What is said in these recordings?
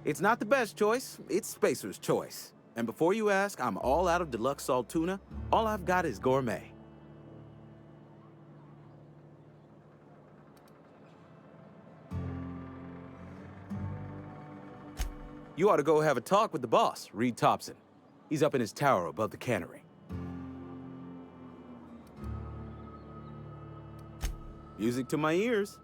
It's not the best choice, it's Spacer's choice. And before you ask, I'm all out of deluxe salt tuna. All I've got is gourmet. You ought to go have a talk with the boss, Reed Thompson. He's up in his tower above the cannery. Music to my ears.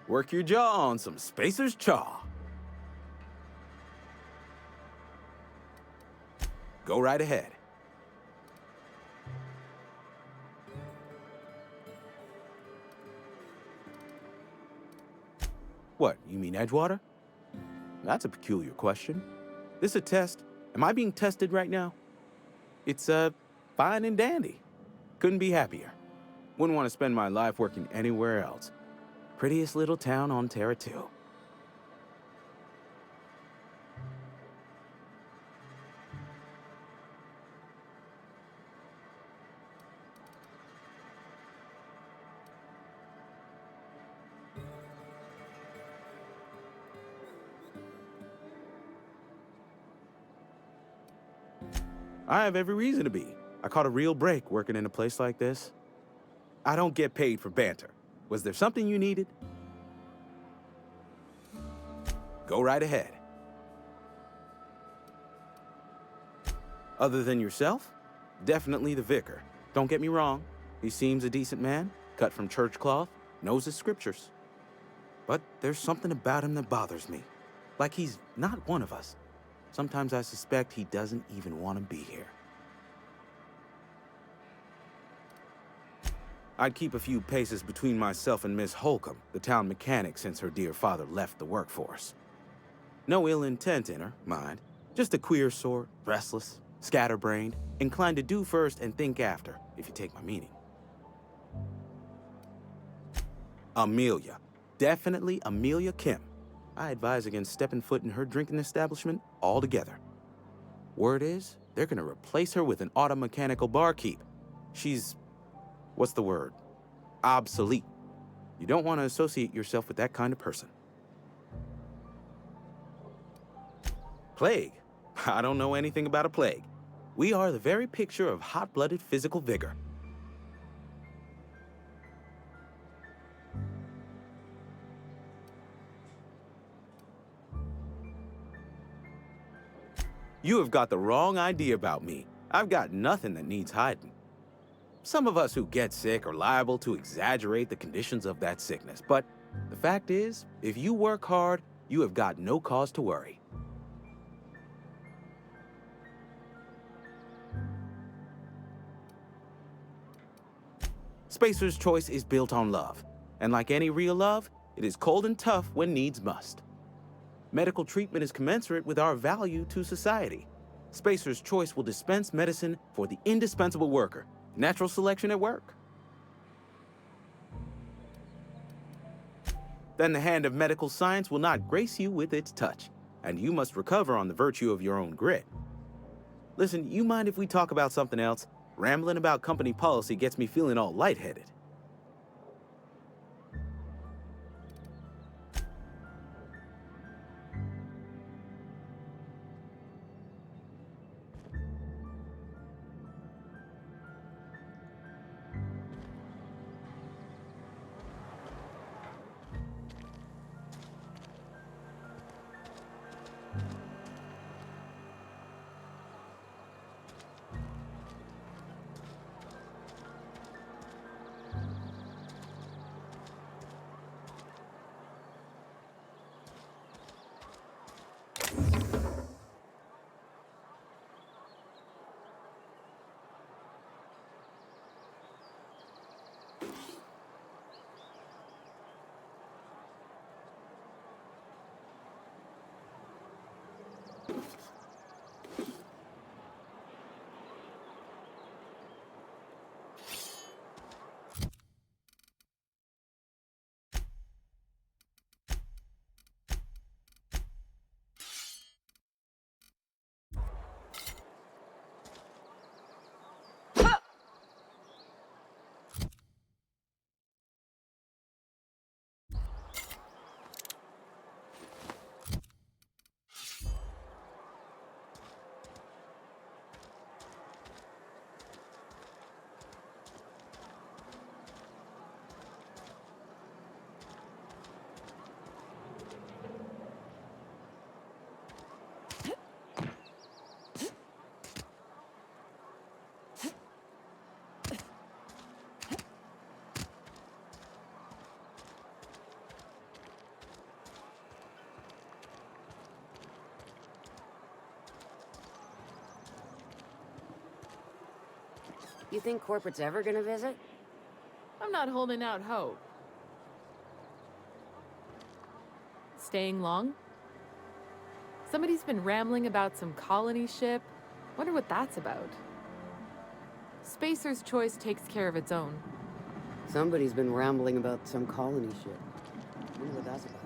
Work your jaw on some Spacer's chaw. Go right ahead. What, you mean Edgewater? That's a peculiar question. This a test? Am I being tested right now? It's, fine and dandy. Couldn't be happier. Wouldn't want to spend my life working anywhere else. Prettiest little town on Terra 2. I have every reason to be. I caught a real break working in a place like this. I don't get paid for banter. Was there something you needed? Go right ahead. Other than yourself? Definitely the vicar. Don't get me wrong. He seems a decent man, cut from church cloth, knows his scriptures. But there's something about him that bothers me. Like he's not one of us. Sometimes I suspect he doesn't even want to be here. I'd keep a few paces between myself and Miss Holcomb, the town mechanic, since her dear father left the workforce. No ill intent in her, mind. Just a queer sort, restless, scatterbrained, inclined to do first and think after, if you take my meaning. Amelia. Definitely Amelia Kim. I advise against stepping foot in her drinking establishment altogether. Word is, they're gonna replace her with an auto-mechanical barkeep. She's... what's the word? Obsolete. You don't want to associate yourself with that kind of person. Plague? I don't know anything about a plague. We are the very picture of hot-blooded physical vigor. You have got the wrong idea about me. I've got nothing that needs hiding. Some of us who get sick are liable to exaggerate the conditions of that sickness, but the fact is, if you work hard, you have got no cause to worry. Spacer's Choice is built on love, and like any real love, it is cold and tough when needs must. Medical treatment is commensurate with our value to society. Spacer's Choice will dispense medicine for the indispensable worker. Natural selection at work. Then the hand of medical science will not grace you with its touch, and you must recover on the virtue of your own grit. Listen, you mind if we talk about something else? Rambling about company policy gets me feeling all lightheaded. You think corporate's ever gonna visit? I'm not holding out hope. Staying long? Somebody's been rambling about some colony ship. Wonder what that's about. Spacer's Choice takes care of its own. Somebody's been rambling about some colony ship. Wonder what that's about.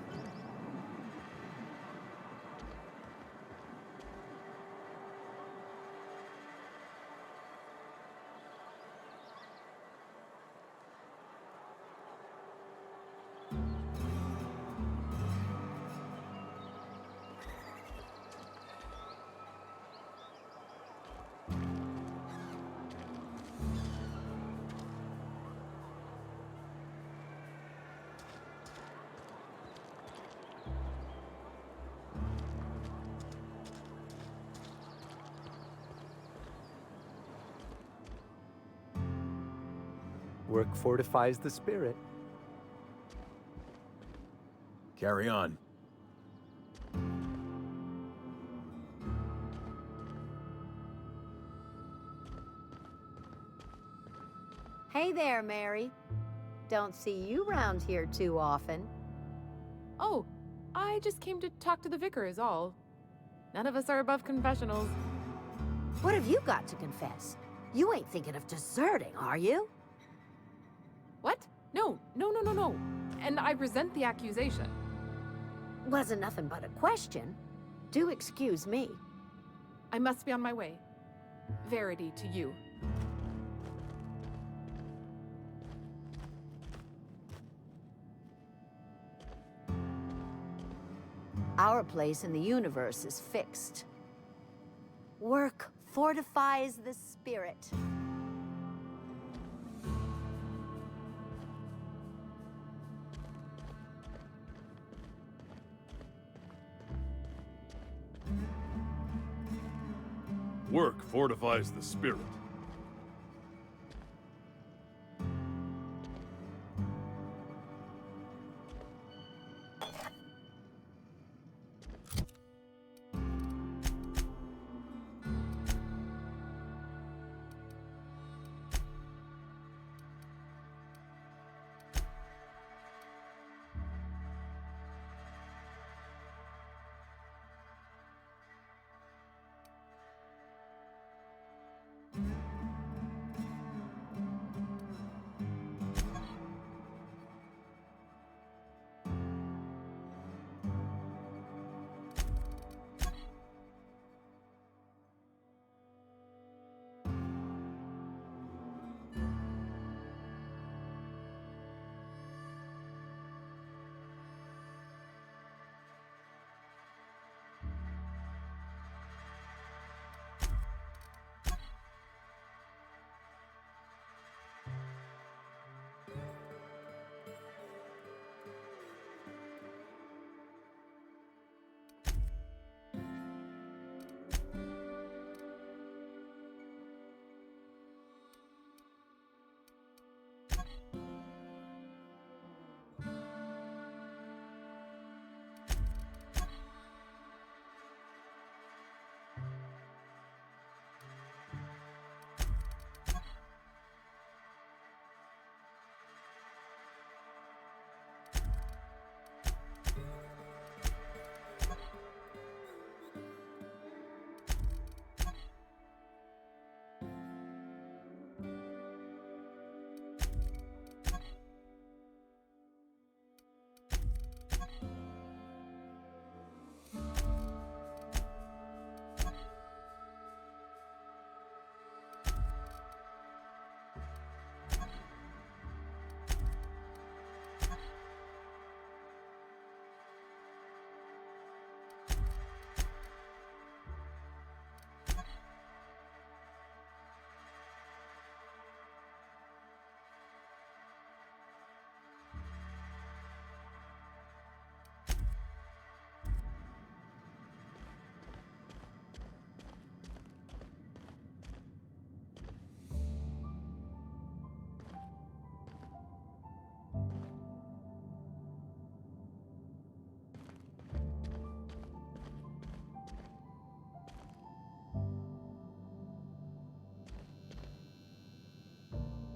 Work fortifies the spirit. Carry on. Hey there, Mary. Don't see you round here too often. Oh, I just came to talk to the vicar is all. None of us are above confessionals. What have you got to confess? You ain't thinking of deserting, are you? What? No. And I resent the accusation. Wasn't nothing but a question. Do excuse me. I must be on my way. Verity to you. Our place in the universe is fixed. Work fortifies the spirit. Work fortifies the spirit.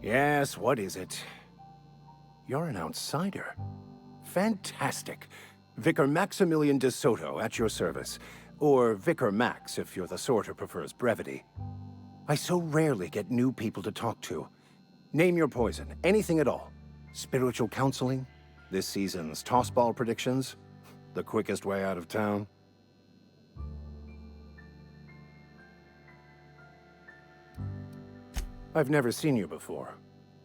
Yes, what is it? You're an outsider. Fantastic. Vicar Maximilian de Soto at your service. Or Vicar Max, if you're the sort who prefers brevity. I so rarely get new people to talk to. Name your poison, anything at all. Spiritual counseling? This season's tossball predictions? The quickest way out of town? I've never seen you before,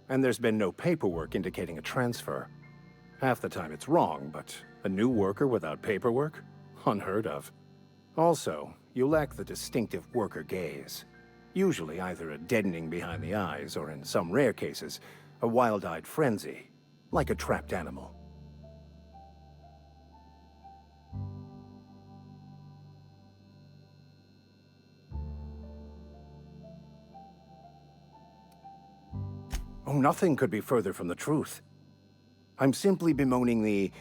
and there's been no paperwork indicating a transfer. Half the time it's wrong, but a new worker without paperwork? Unheard of. Also, you lack the distinctive worker gaze. Usually either a deadening behind the eyes, or in some rare cases, a wild-eyed frenzy, like a trapped animal. Oh, nothing could be further from the truth. I'm simply bemoaning the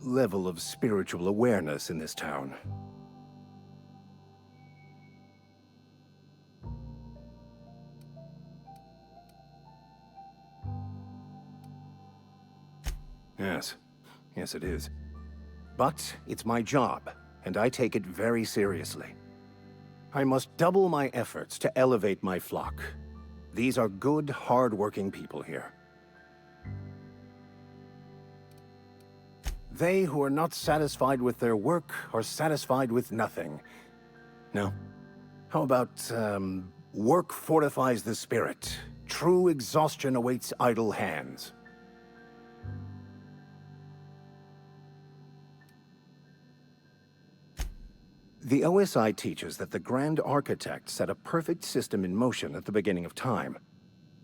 level of spiritual awareness in this town. Yes, it is. But it's my job, and I take it very seriously. I must double my efforts to elevate my flock. These are good, hard-working people here. They who are not satisfied with their work are satisfied with nothing. No? How about, work fortifies the spirit. True exhaustion awaits idle hands. The OSI teaches that the Grand Architect set a perfect system in motion at the beginning of time.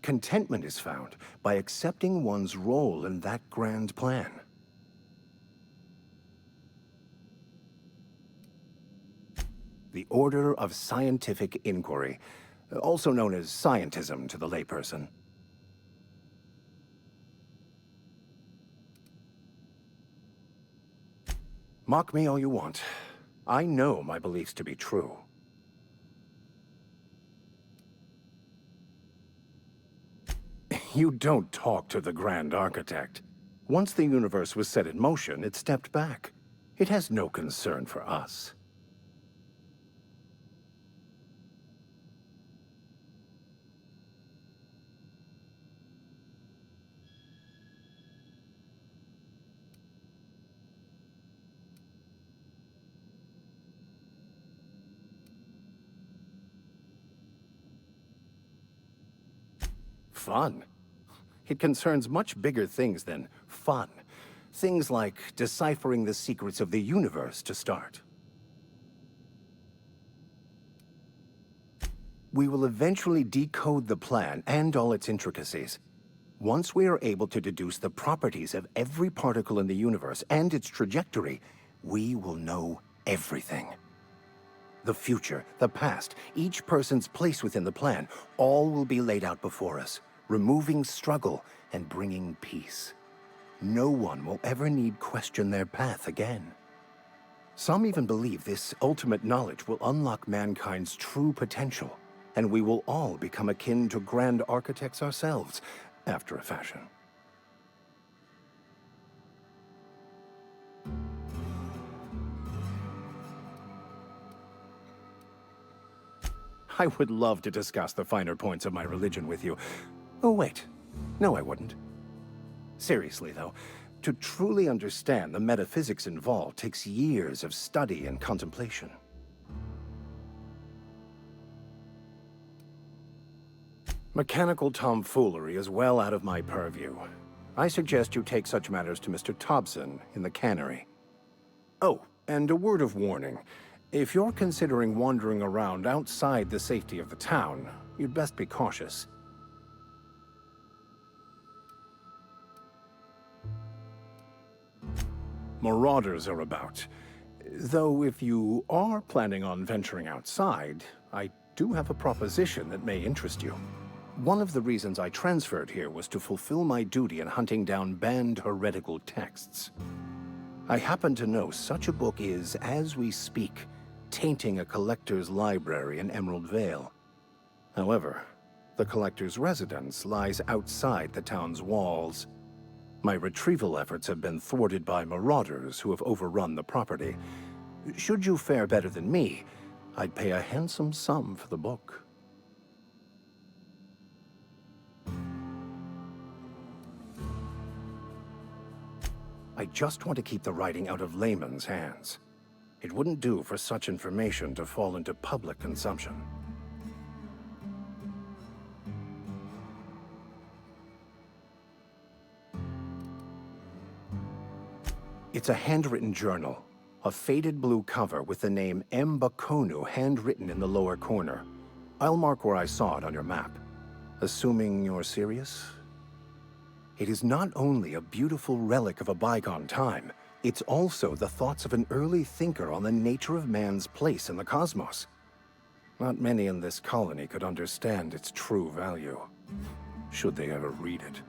Contentment is found by accepting one's role in that grand plan. The Order of Scientific Inquiry, also known as scientism to the layperson. Mock me all you want. I know my beliefs to be true. You don't talk to the Grand Architect. Once the universe was set in motion, it stepped back. It has no concern for us. Fun? It concerns much bigger things than fun. Things like deciphering the secrets of the universe, to start. We will eventually decode the plan and all its intricacies. Once we are able to deduce the properties of every particle in the universe and its trajectory, we will know everything. The future, the past, each person's place within the plan, all will be laid out before us, removing struggle and bringing peace. No one will ever need question their path again. Some even believe this ultimate knowledge will unlock mankind's true potential, and we will all become akin to grand architects ourselves, after a fashion. I would love to discuss the finer points of my religion with you. Oh, wait. No, I wouldn't. Seriously, though, to truly understand the metaphysics involved takes years of study and contemplation. Mechanical tomfoolery is well out of my purview. I suggest you take such matters to Mr. Thompson in the cannery. Oh, and a word of warning. If you're considering wandering around outside the safety of the town, you'd best be cautious. Marauders are about. Though if you are planning on venturing outside, I do have a proposition that may interest you. One of the reasons I transferred here was to fulfill my duty in hunting down banned heretical texts. I happen to know such a book is, as we speak, tainting a collector's library in Emerald Vale. However, The collector's residence lies outside the town's walls. My retrieval efforts have been thwarted by marauders who have overrun the property. Should you fare better than me, I'd pay a handsome sum for the book. I just want to keep the writing out of layman's hands. It wouldn't do for such information to fall into public consumption. It's a handwritten journal, a faded blue cover with the name M. Bakonu handwritten in the lower corner. I'll mark where I saw it on your map. Assuming you're serious? It is not only a beautiful relic of a bygone time, it's also the thoughts of an early thinker on the nature of man's place in the cosmos. Not many in this colony could understand its true value, should they ever read it.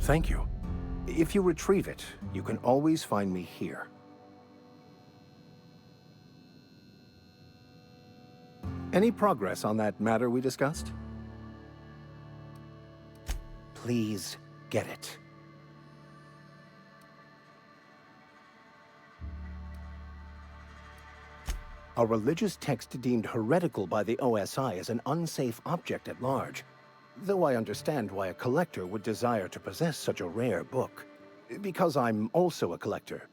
Thank you. If you retrieve it, you can always find me here. Any progress on that matter we discussed? Please get it. A religious text deemed heretical by the OSI is an unsafe object at large, though I understand why a collector would desire to possess such a rare book. Because I'm also a collector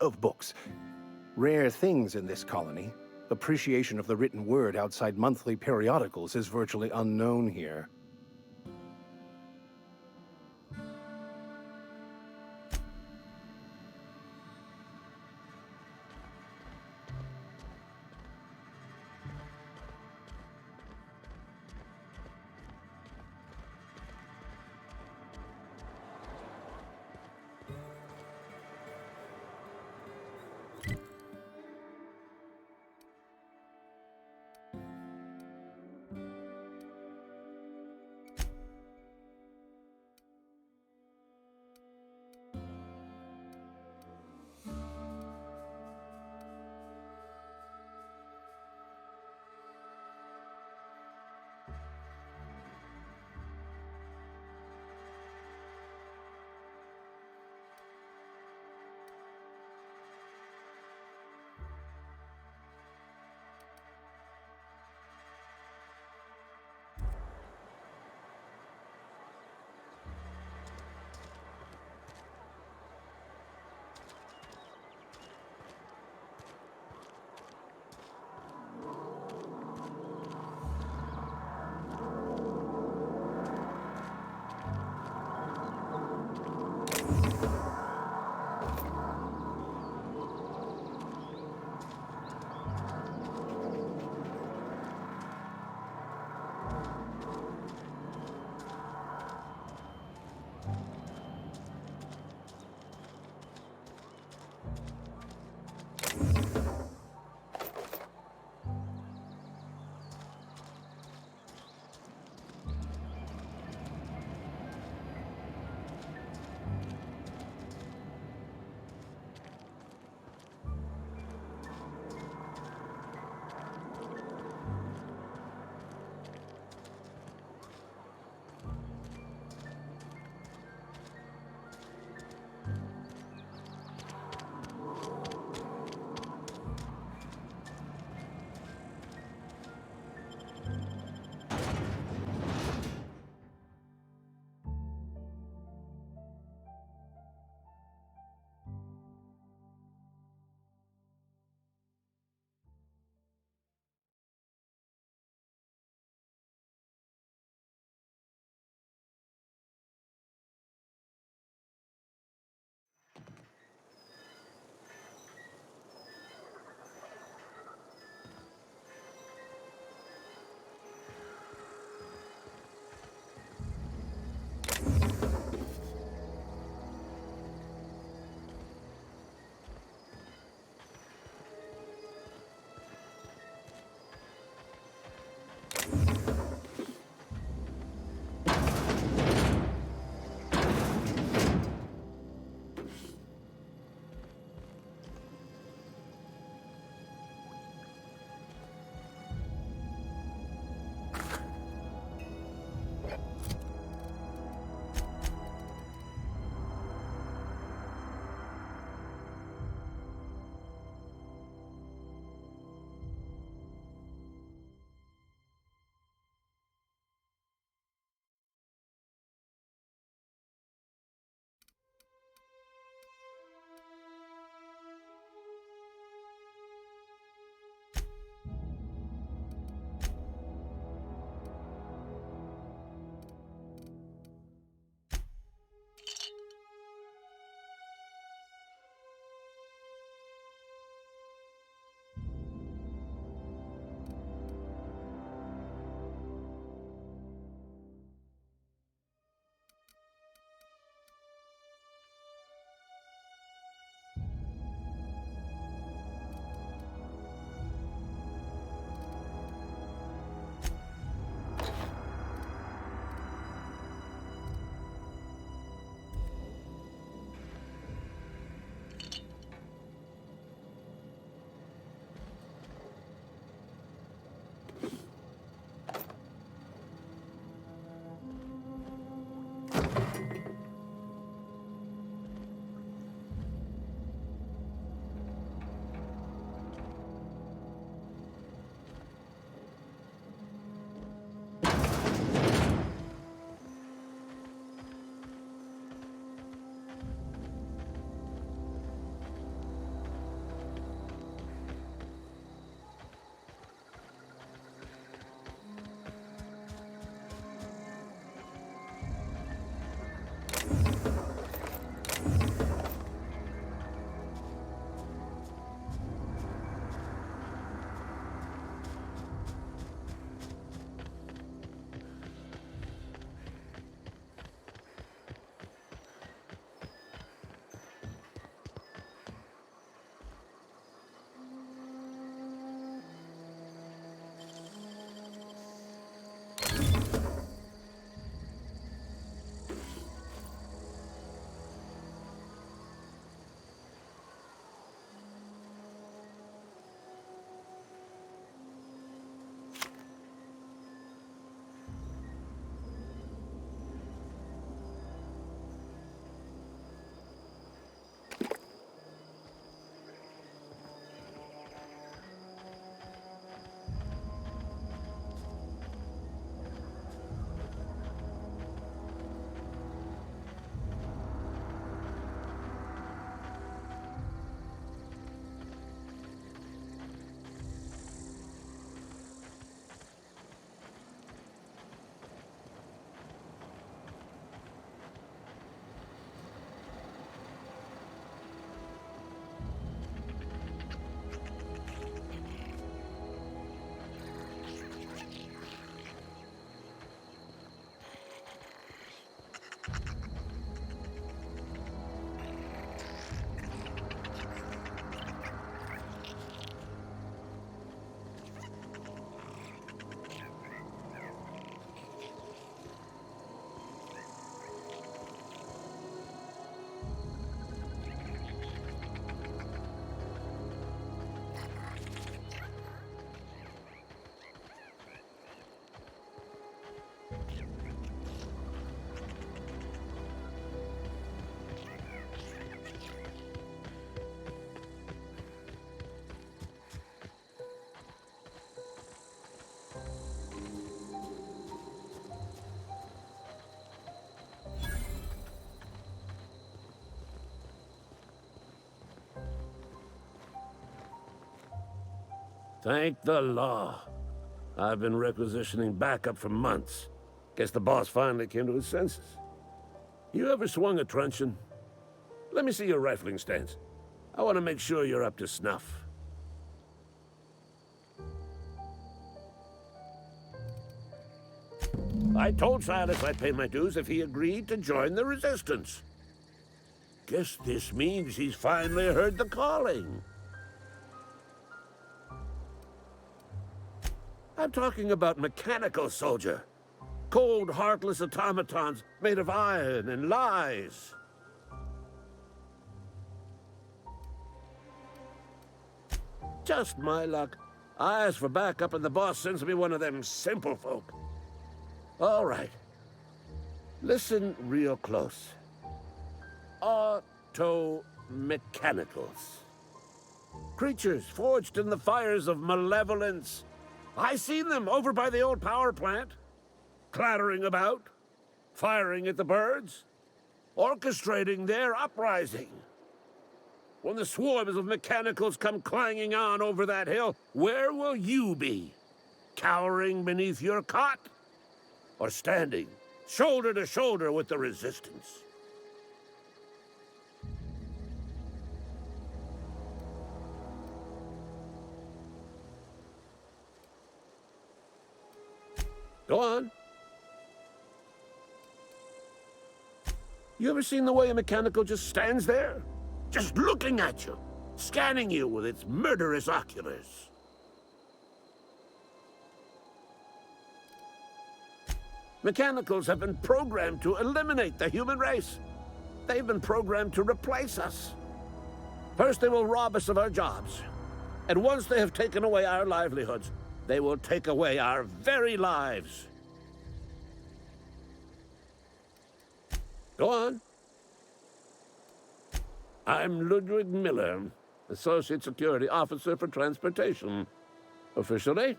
of books. Rare things in this colony. Appreciation of the written word outside monthly periodicals is virtually unknown here. Thank the law. I've been requisitioning backup for months. Guess the boss finally came to his senses. You ever swung a truncheon? Let me see your rifling stance. I want to make sure you're up to snuff. I told Silas I'd pay my dues if he agreed to join the Resistance. Guess this means he's finally heard the calling. I'm talking about mechanical soldier. Cold, heartless automatons made of iron and lies. Just my luck. I ask for backup and the boss sends me one of them simple folk. All right. Listen real close. Auto-mechanicals. Creatures forged in the fires of malevolence. I seen them over by the old power plant. Clattering about, firing at the birds, orchestrating their uprising. When the swarms of mechanicals come clanging on over that hill, where will you be? Cowering beneath your cot? Or standing, shoulder to shoulder with the Resistance? Go on. You ever seen the way a mechanical just stands there? Just looking at you, scanning you with its murderous oculars. Mechanicals have been programmed to eliminate the human race. They've been programmed to replace us. First, they will rob us of our jobs. And once they have taken away our livelihoods, they will take away our very lives. Go on. I'm Ludwig Miller, Associate Security Officer for Transportation. Officially,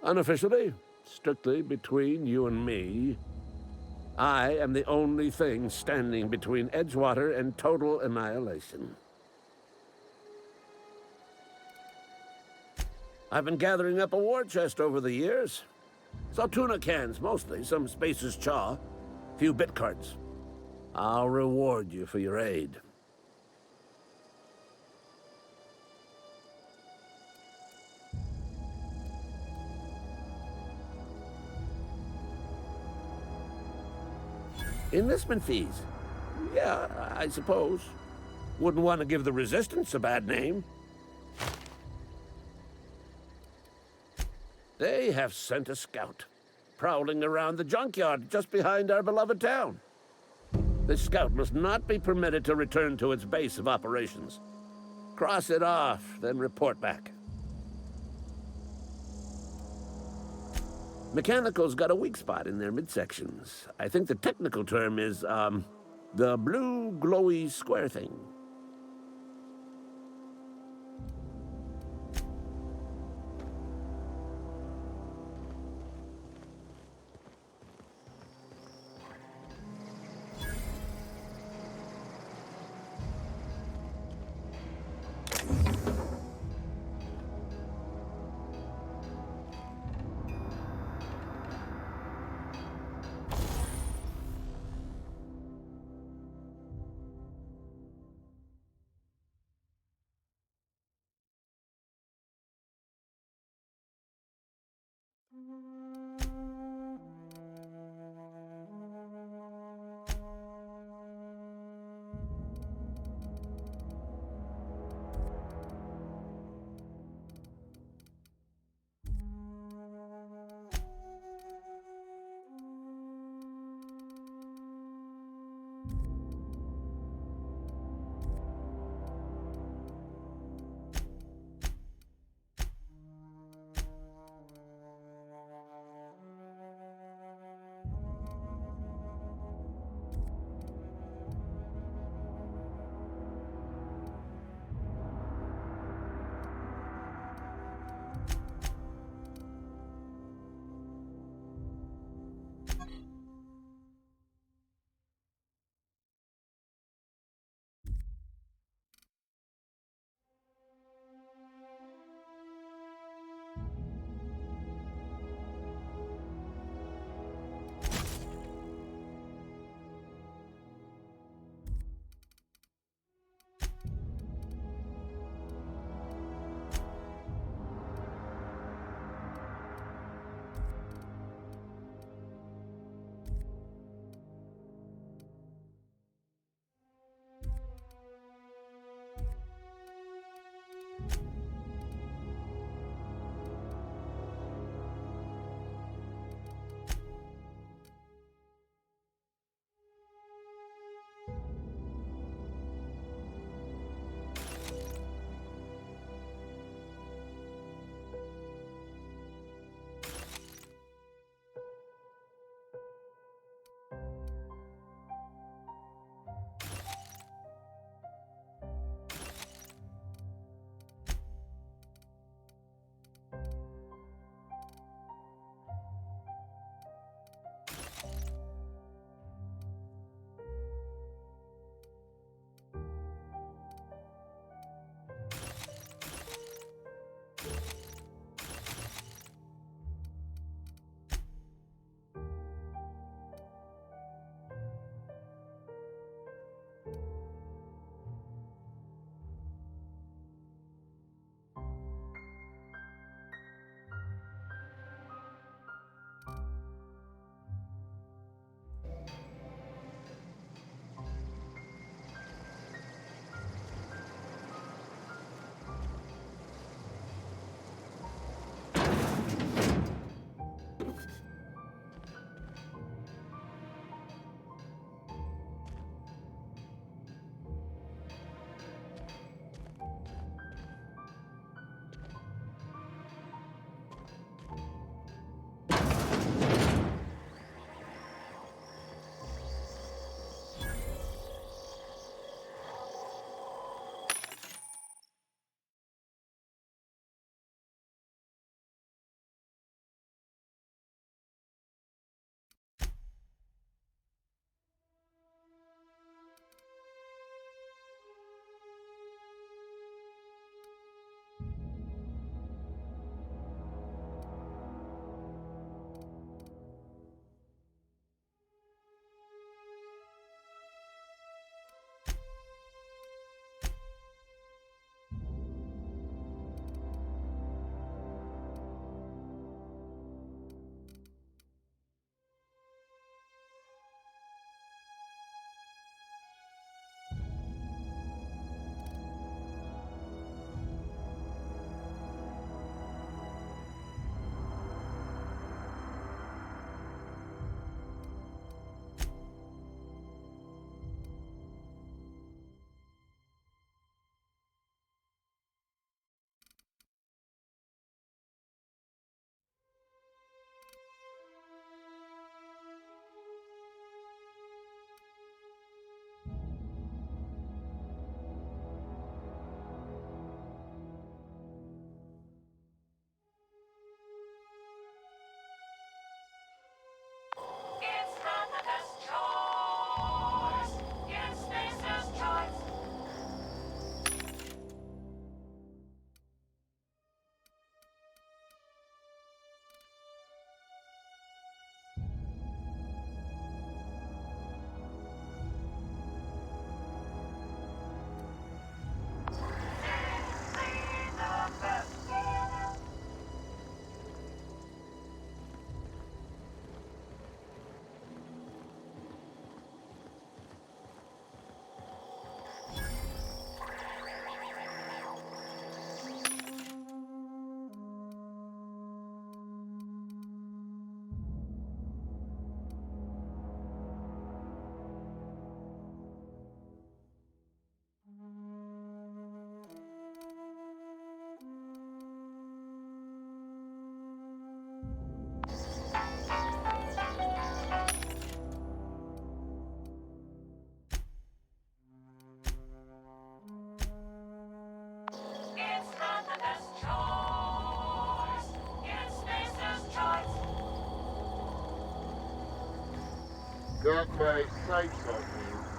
unofficially, strictly between you and me, I am the only thing standing between Edgewater and total annihilation. I've been gathering up a war chest over the years. Saw tuna cans, mostly, some Spacer's Chaw, a few bit cards. I'll reward you for your aid. Enlistment fees. Yeah, I suppose. Wouldn't want to give the Resistance a bad name. They have sent a scout, prowling around the junkyard just behind our beloved town. This scout must not be permitted to return to its base of operations. Cross it off, then report back. Mechanicals got a weak spot in their midsections. I think the technical term is, the blue glowy square thing. That may say something.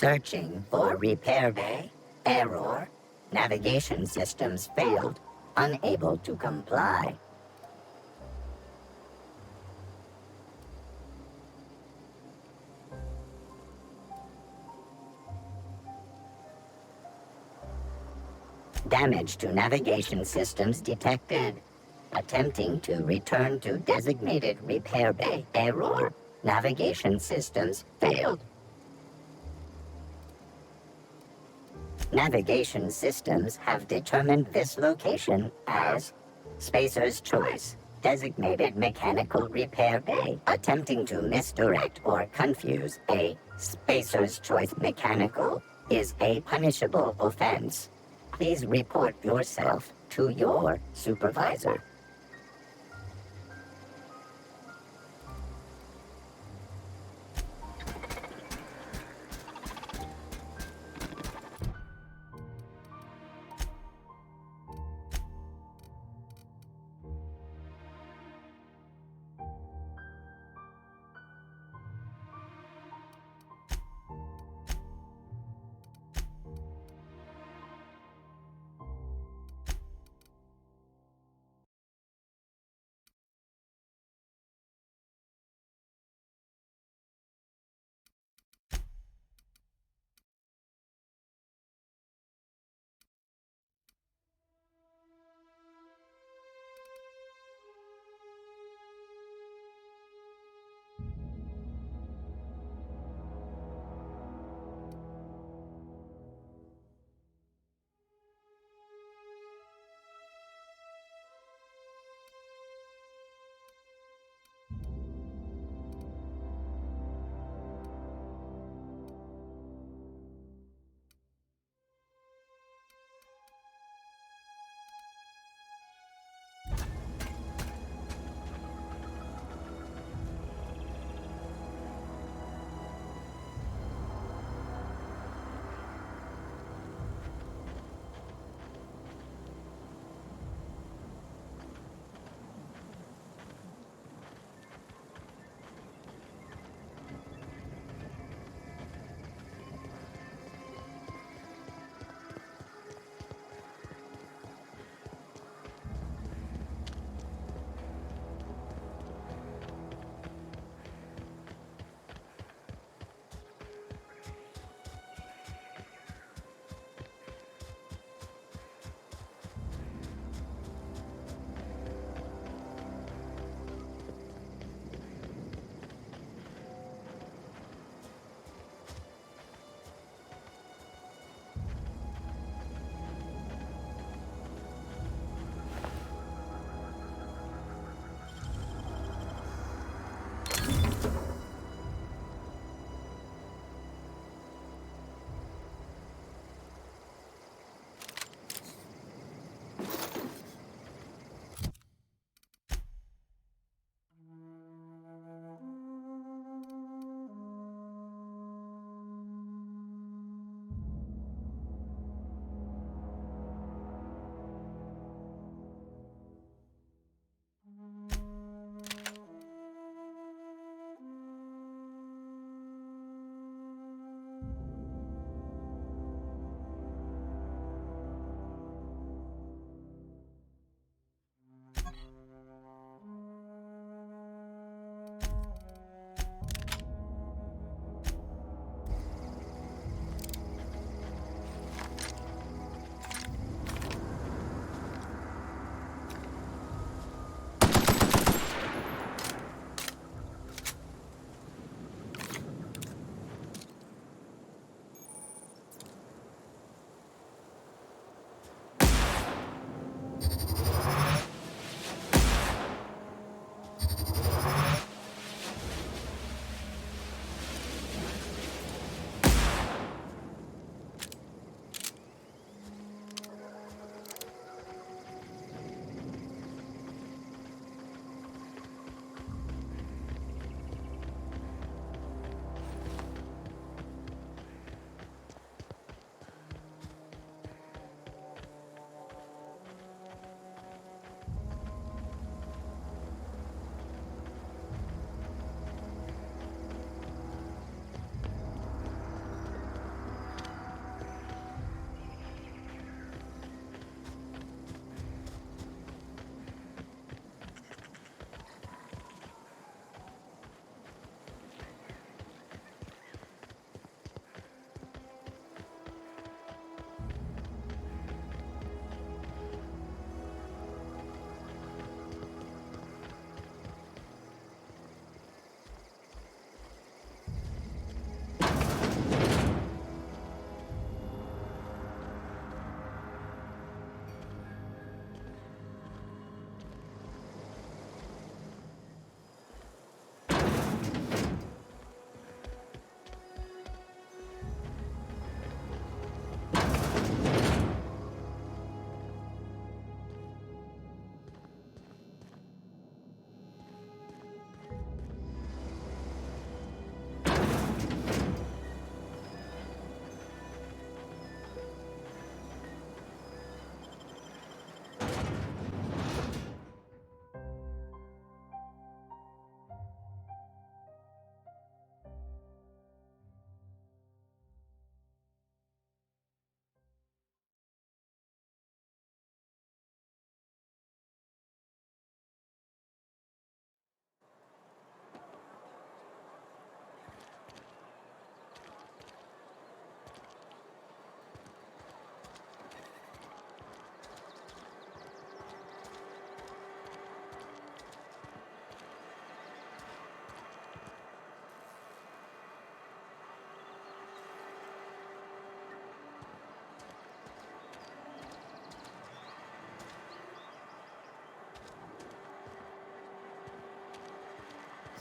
Searching for repair bay. Error. Navigation systems failed. Unable to comply. Damage to navigation systems detected. Attempting to return to designated repair bay. Error. Navigation systems failed. Navigation systems have determined this location as Spacer's Choice, designated mechanical repair bay. Attempting to misdirect or confuse a Spacer's Choice mechanical is a punishable offense. Please report yourself to your supervisor.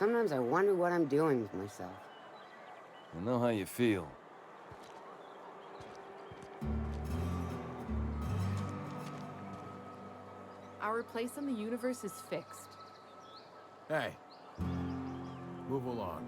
Sometimes I wonder what I'm doing with myself. I know how you feel. Our place in the universe is fixed. Hey. Move along.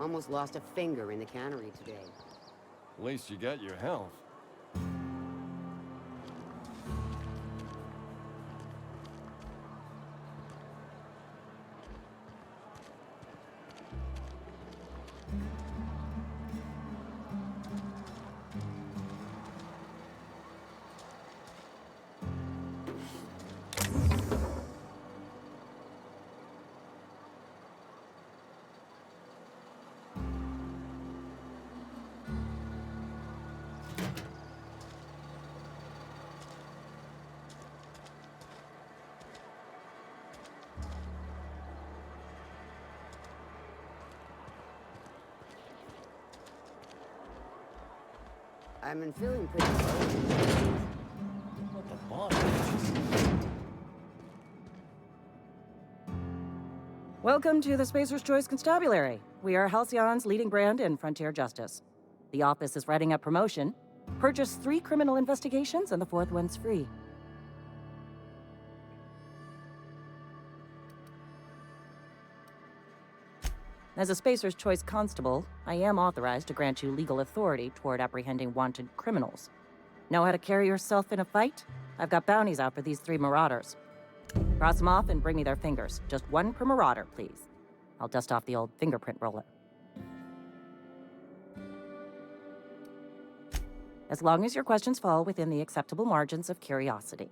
Almost lost a finger in the cannery today. At least you got your health. I've been feeling pretty low. What the bottom? Welcome to the Spacer's Choice Constabulary. We are Halcyon's leading brand in frontier justice. The office is writing up promotion. Purchase 3 criminal investigations and the 4th one's free. As a Spacer's Choice Constable, I am authorized to grant you legal authority toward apprehending wanted criminals. Know how to carry yourself in a fight? I've got bounties out for these 3 marauders. Cross them off and bring me their fingers. Just 1 per marauder, please. I'll dust off the old fingerprint roller. As long as your questions fall within the acceptable margins of curiosity.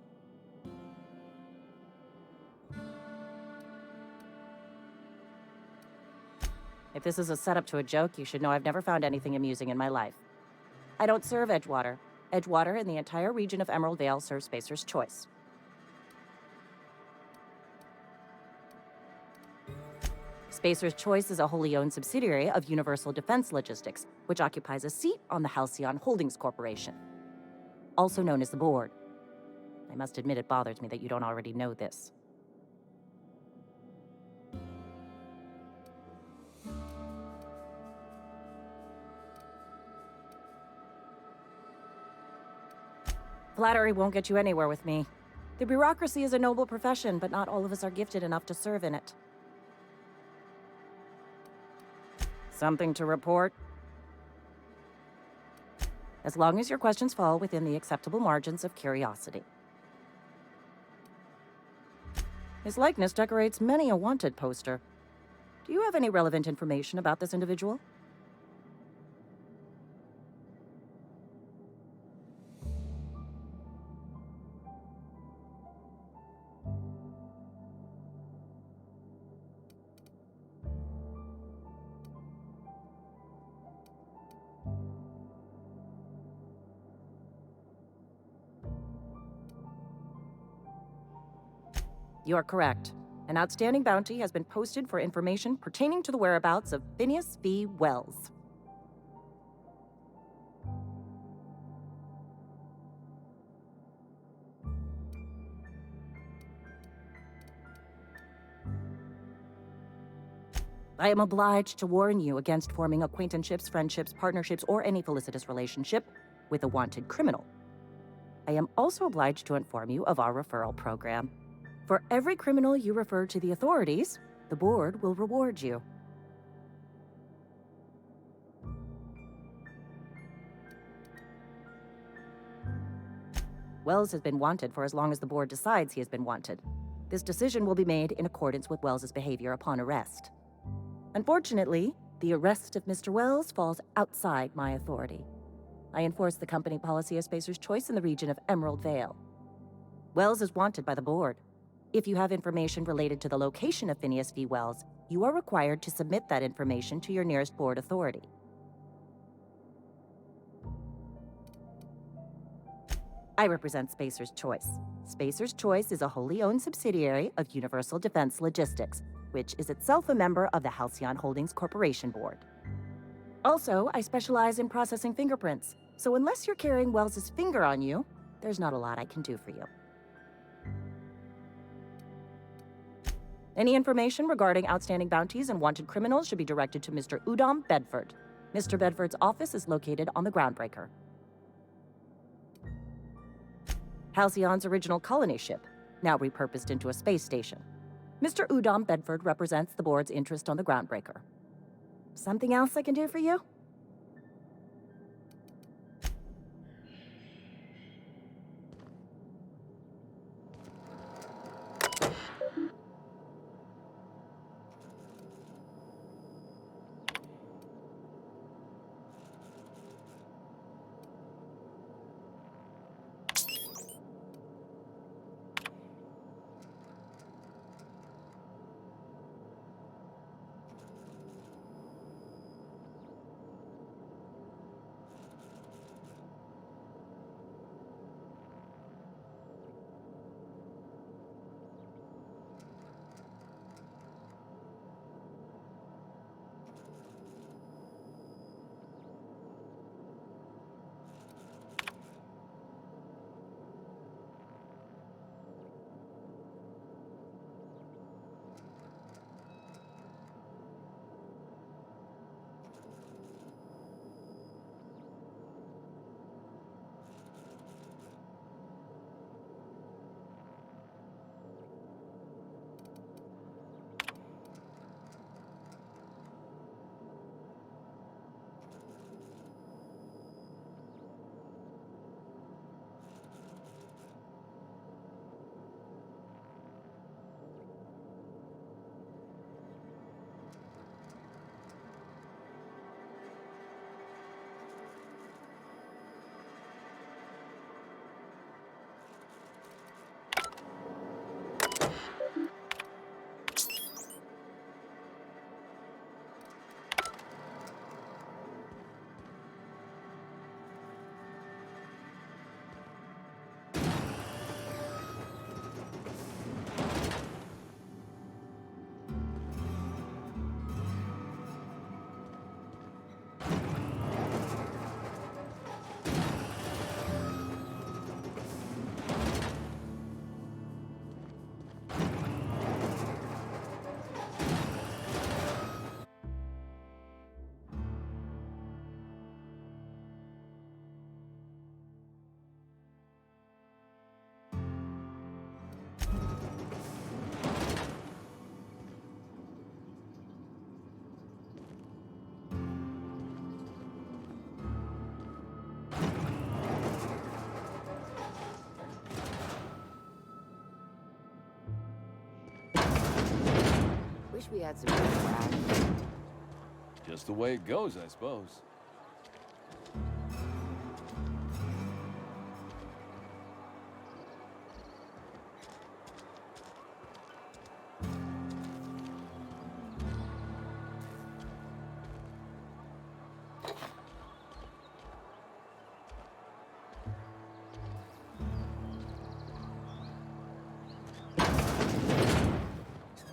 If this is a setup to a joke, you should know I've never found anything amusing in my life. I don't serve Edgewater. Edgewater and the entire region of Emerald Vale serve Spacer's Choice. Spacer's Choice is a wholly owned subsidiary of Universal Defense Logistics, which occupies a seat on the Halcyon Holdings Corporation, also known as the Board. I must admit it bothers me that you don't already know this. Flattery won't get you anywhere with me. The bureaucracy is a noble profession, but not all of us are gifted enough to serve in it. Something to report? As long as your questions fall within the acceptable margins of curiosity. His likeness decorates many a wanted poster. Do you have any relevant information about this individual? You are correct. An outstanding bounty has been posted for information pertaining to the whereabouts of Phineas V. Wells. I am obliged to warn you against forming acquaintanceships, friendships, partnerships, or any felicitous relationship with a wanted criminal. I am also obliged to inform you of our referral program. For every criminal you refer to the authorities, the board will reward you. Wells has been wanted for as long as the board decides he has been wanted. This decision will be made in accordance with Wells's behavior upon arrest. Unfortunately, the arrest of Mr. Wells falls outside my authority. I enforce the company policy of Spacer's Choice in the region of Emerald Vale. Wells is wanted by the board. If you have information related to the location of Phineas V. Wells, you are required to submit that information to your nearest board authority. I represent Spacer's Choice. Spacer's Choice is a wholly owned subsidiary of Universal Defense Logistics, which is itself a member of the Halcyon Holdings Corporation Board. Also, I specialize in processing fingerprints, so unless you're carrying Wells's finger on you, there's not a lot I can do for you. Any information regarding outstanding bounties and wanted criminals should be directed to Mr. Udom Bedford. Mr. Bedford's office is located on the Groundbreaker. Halcyon's original colony ship, now repurposed into a space station. Mr. Udom Bedford represents the board's interest on the Groundbreaker. Something else I can do for you? Wish we had some trash. Just the way it goes, I suppose.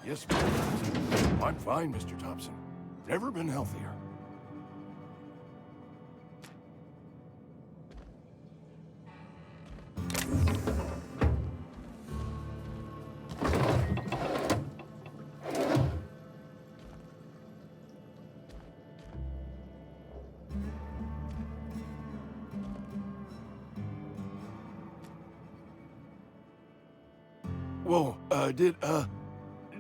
Yes, Mr. I'm fine, Mr. Thompson. Never been healthier. Whoa, did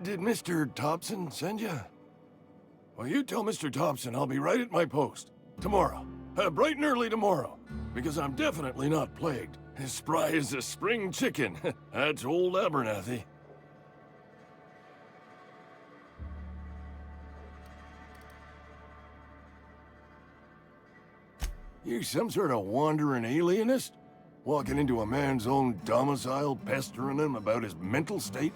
Mr. Thompson send you? Well, you tell Mr. Thompson I'll be right at my post. Tomorrow. Bright and early tomorrow. Because I'm definitely not plagued. As spry as a spring chicken. That's old Abernathy. You some sort of wandering alienist? Walking into a man's own domicile, pestering him about his mental state?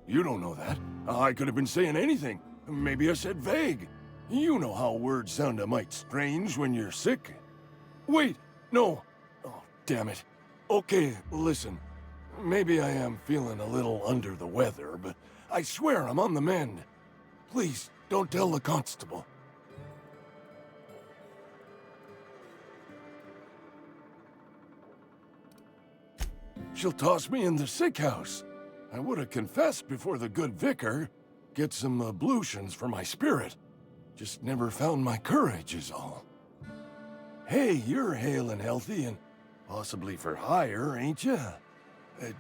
You don't know that. I could have been saying anything. Maybe I said vague. You know how words sound a mite strange when you're sick. Wait, no. Oh, damn it. Okay, listen. Maybe I am feeling a little under the weather, but I swear I'm on the mend. Please, don't tell the constable. She'll toss me in the sick house. I would have confessed before the good vicar. Get some ablutions for my spirit. Just never found my courage is all. Hey, you're hale and healthy and possibly for hire, ain't ya?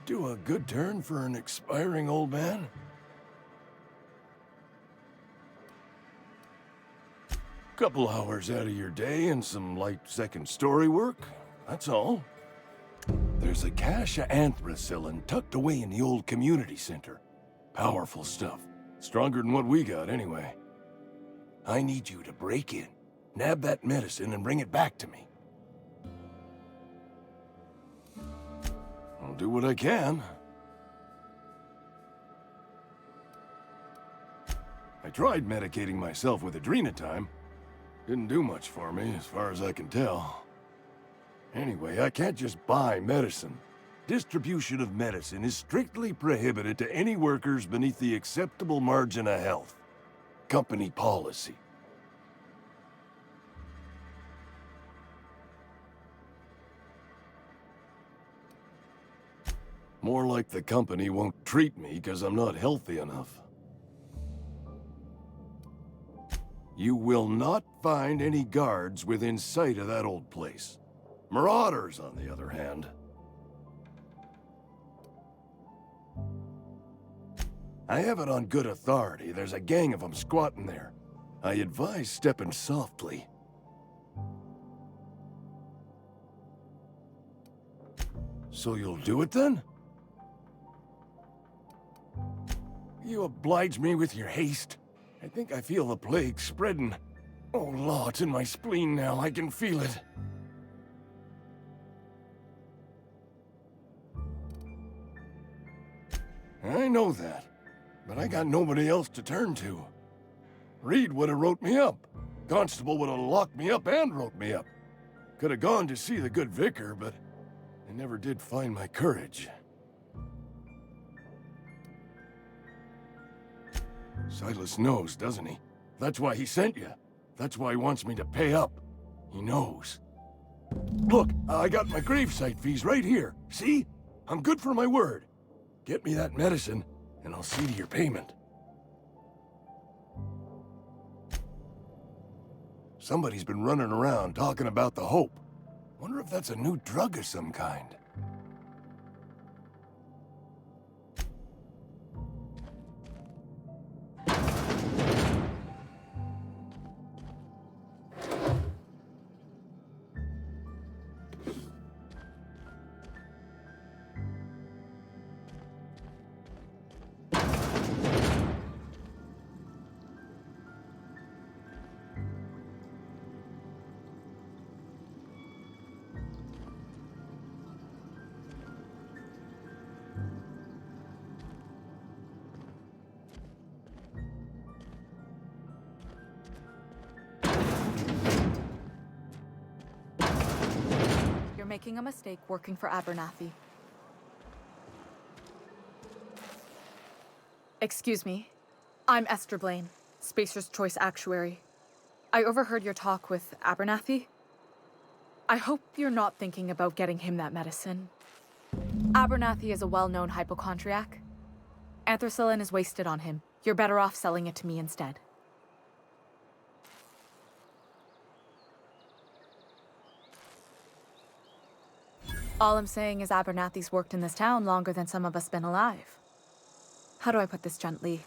Do a good turn for an expiring old man? Couple hours out of your day and some light second-story work, that's all. There's a cache of anthracillin tucked away in the old community center. Powerful stuff. Stronger than what we got, anyway. I need you to break in, nab that medicine, and bring it back to me. I'll do what I can. I tried medicating myself with adrenatime. Didn't do much for me, as far as I can tell. Anyway, I can't just buy medicine. Distribution of medicine is strictly prohibited to any workers beneath the acceptable margin of health. Company policy. More like the company won't treat me because I'm not healthy enough. You will not find any guards within sight of that old place. Marauders, on the other hand. I have it on good authority. There's a gang of them squatting there. I advise stepping softly. So you'll do it then? You oblige me with your haste. I think I feel the plague spreading. Oh, Law, it's in my spleen now. I can feel it. I know that, but I got nobody else to turn to. Reed would have wrote me up. Constable would have locked me up and wrote me up. Could have gone to see the good vicar, but I never did find my courage. Silas knows, doesn't he? That's why he sent you. That's why he wants me to pay up. He knows. Look, I got my gravesite fees right here. See? I'm good for my word. Get me that medicine, and I'll see to your payment. Somebody's been running around talking about the Hope. Wonder if that's a new drug of some kind. You're making a mistake working for Abernathy. Excuse me. I'm Esther Blaine, Spacer's Choice Actuary. I overheard your talk with Abernathy. I hope you're not thinking about getting him that medicine. Abernathy is a well-known hypochondriac. Anthracillin is wasted on him. You're better off selling it to me instead. All I'm saying is Abernathy's worked in this town longer than some of us been alive. How do I put this gently?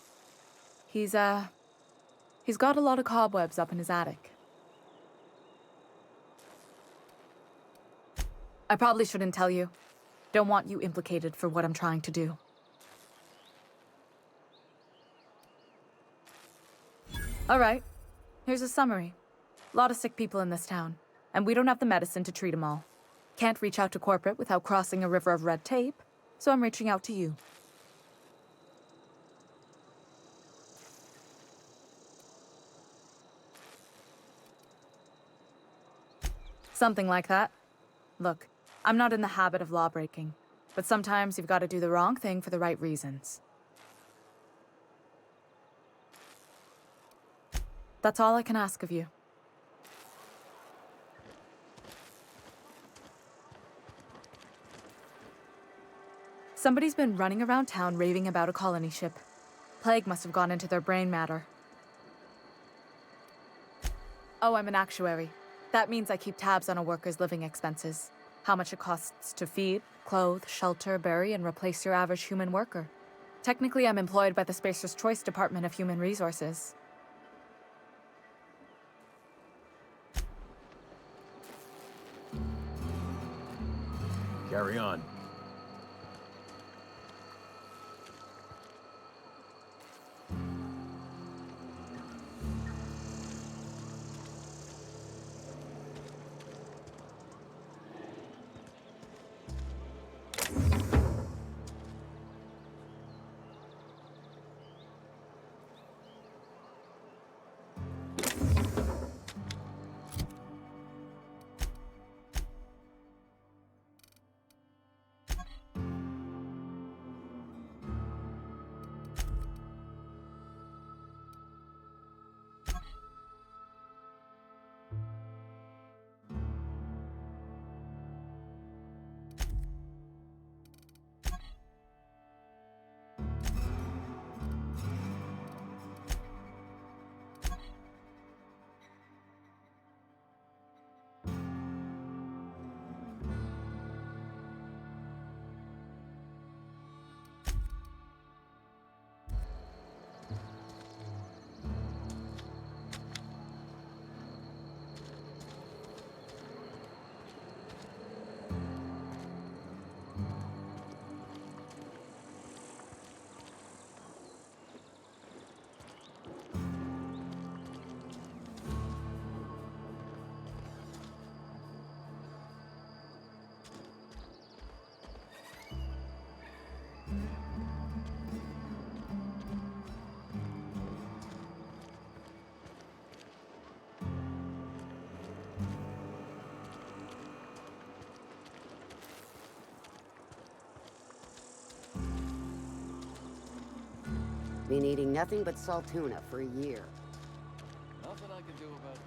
He's got a lot of cobwebs up in his attic. I probably shouldn't tell you. Don't want you implicated for what I'm trying to do. All right, here's a summary. A lot of sick people in this town, and we don't have the medicine to treat them all. Can't reach out to corporate without crossing a river of red tape, so I'm reaching out to you. Something like that. Look, I'm not in the habit of law breaking, but sometimes you've got to do the wrong thing for the right reasons. That's all I can ask of you. Somebody's been running around town raving about a colony ship. Plague must have gone into their brain matter. Oh, I'm an actuary. That means I keep tabs on a worker's living expenses. How much it costs to feed, clothe, shelter, bury, and replace your average human worker. Technically, I'm employed by the Spacer's Choice Department of Human Resources. Carry on. Been eating nothing but salt tuna for a year. Nothing I can do about it.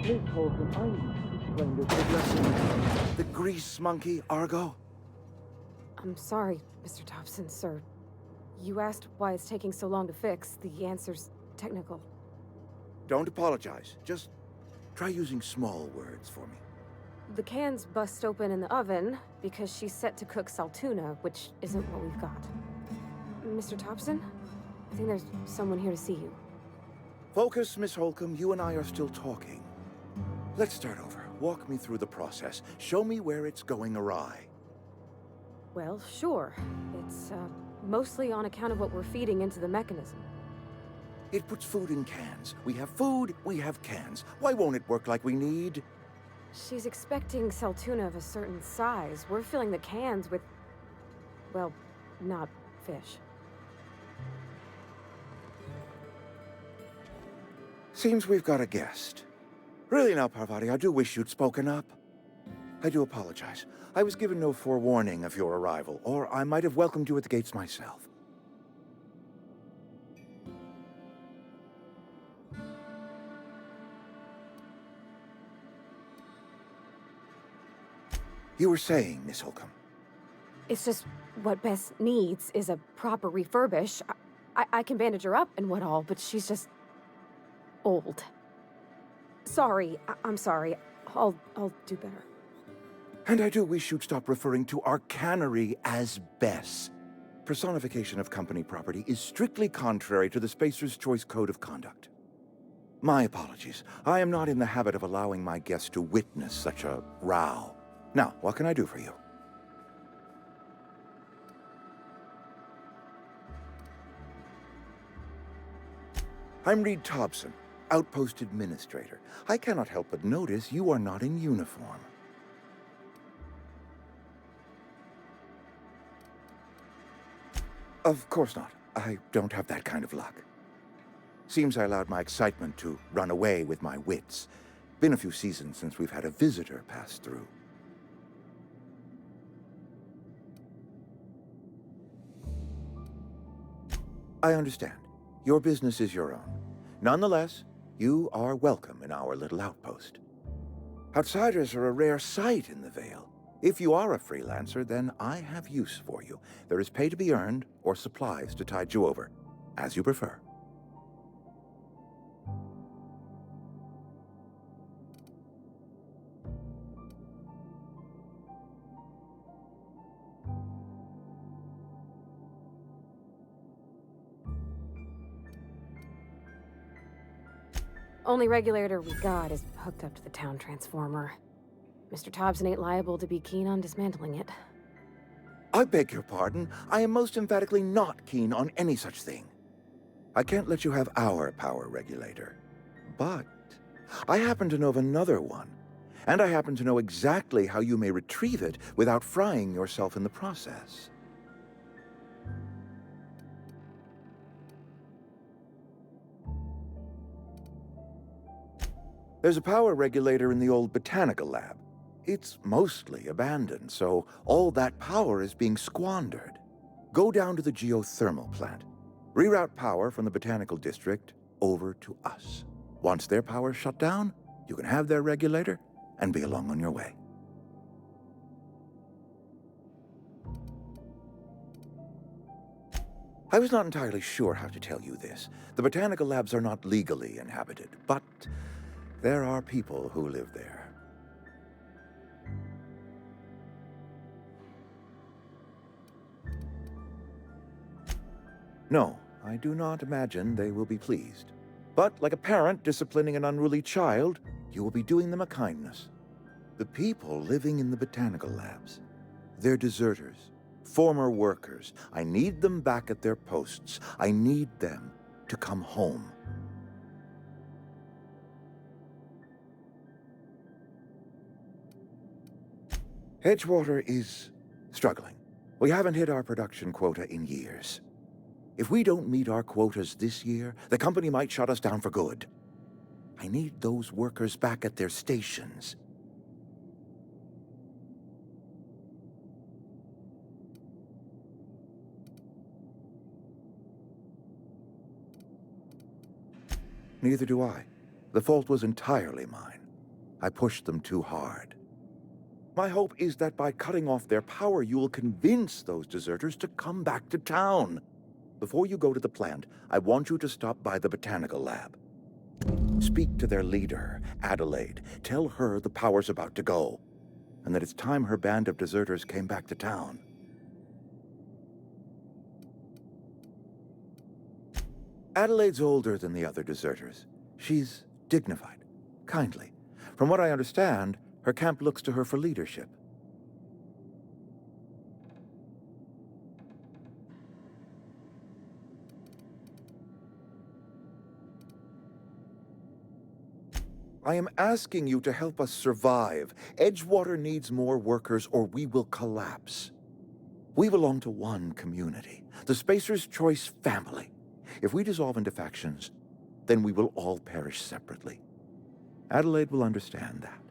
Miss Holcomb, I need to explain this addressing the grease monkey, Argo. I'm sorry, Mr. Thompson, sir. You asked why it's taking so long to fix. The answer's technical. Don't apologize. Just try using small words for me. The can's bust open in the oven because she's set to cook saltuna, which isn't what we've got. Mr. Thompson? I think there's someone here to see you. Focus, Miss Holcomb. You and I are still talking. Let's start over. Walk me through the process. Show me where it's going awry. Well, sure. It's, mostly on account of what we're feeding into the mechanism. It puts food in cans. We have food, we have cans. Why won't it work like we need? She's expecting saltuna of a certain size. We're filling the cans with, well, not fish. Seems we've got a guest. Really now, Parvati, I do wish you'd spoken up. I do apologize. I was given no forewarning of your arrival, or I might have welcomed you at the gates myself. You were saying, Miss Holcomb. It's just what Bess needs is a proper refurbish. I can bandage her up and what all, but she's just old. Sorry, I'm sorry. I'll do better. And I do wish you'd stop referring to our cannery as Bess. Personification of company property is strictly contrary to the Spacer's Choice Code of Conduct. My apologies. I am not in the habit of allowing my guests to witness such a row. Now, what can I do for you? I'm Reed Thompson, Outpost Administrator. I cannot help but notice you are not in uniform. Of course not. I don't have that kind of luck. Seems I allowed my excitement to run away with my wits. Been a few seasons since we've had a visitor pass through. I understand. Your business is your own. Nonetheless, you are welcome in our little outpost. Outsiders are a rare sight in the Vale. If you are a freelancer, then I have use for you. There is pay to be earned, or supplies to tide you over, as you prefer. Only regulator we got is hooked up to the town transformer. Mr. Thompson ain't liable to be keen on dismantling it. I beg your pardon. I am most emphatically not keen on any such thing. I can't let you have our power regulator. But I happen to know of another one. And I happen to know exactly how you may retrieve it without frying yourself in the process. There's a power regulator in the old botanical lab. It's mostly abandoned, so all that power is being squandered. Go down to the geothermal plant. Reroute power from the botanical district over to us. Once their power's shut down, you can have their regulator and be along on your way. I was not entirely sure how to tell you this. The botanical labs are not legally inhabited, but there are people who live there. No, I do not imagine they will be pleased. But like a parent disciplining an unruly child, you will be doing them a kindness. The people living in the botanical labs, they're deserters, former workers. I need them back at their posts. I need them to come home. Edgewater is struggling. We haven't hit our production quota in years. If we don't meet our quotas this year, the company might shut us down for good. I need those workers back at their stations. Neither do I. The fault was entirely mine. I pushed them too hard. My hope is that by cutting off their power, you will convince those deserters to come back to town. Before you go to the plant, I want you to stop by the botanical lab. Speak to their leader, Adelaide. Tell her the power's about to go, and that it's time her band of deserters came back to town. Adelaide's older than the other deserters. She's dignified, kindly. From what I understand, her camp looks to her for leadership. I am asking you to help us survive. Edgewater needs more workers or we will collapse. We belong to one community, the Spacer's Choice family. If we dissolve into factions, then we will all perish separately. Adelaide will understand that.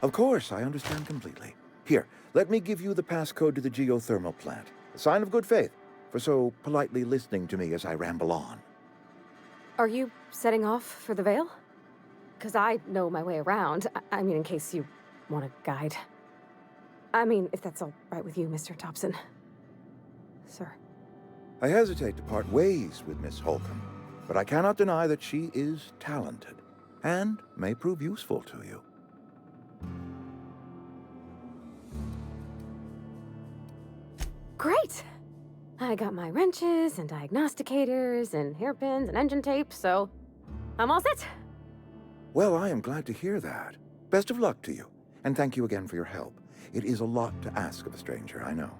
Of course, I understand completely. Here, let me give you the passcode to the geothermal plant. A sign of good faith for so politely listening to me as I ramble on. Are you setting off for the Vale? Because I know my way around. I mean, in case you want a guide. I mean, if that's all right with you, Mr. Thompson. Sir. I hesitate to part ways with Miss Holcomb, but I cannot deny that she is talented and may prove useful to you. Great! I got my wrenches and diagnosticators and hairpins and engine tape, so I'm all set. Well, I am glad to hear that. Best of luck to you, and thank you again for your help. It is a lot to ask of a stranger, I know.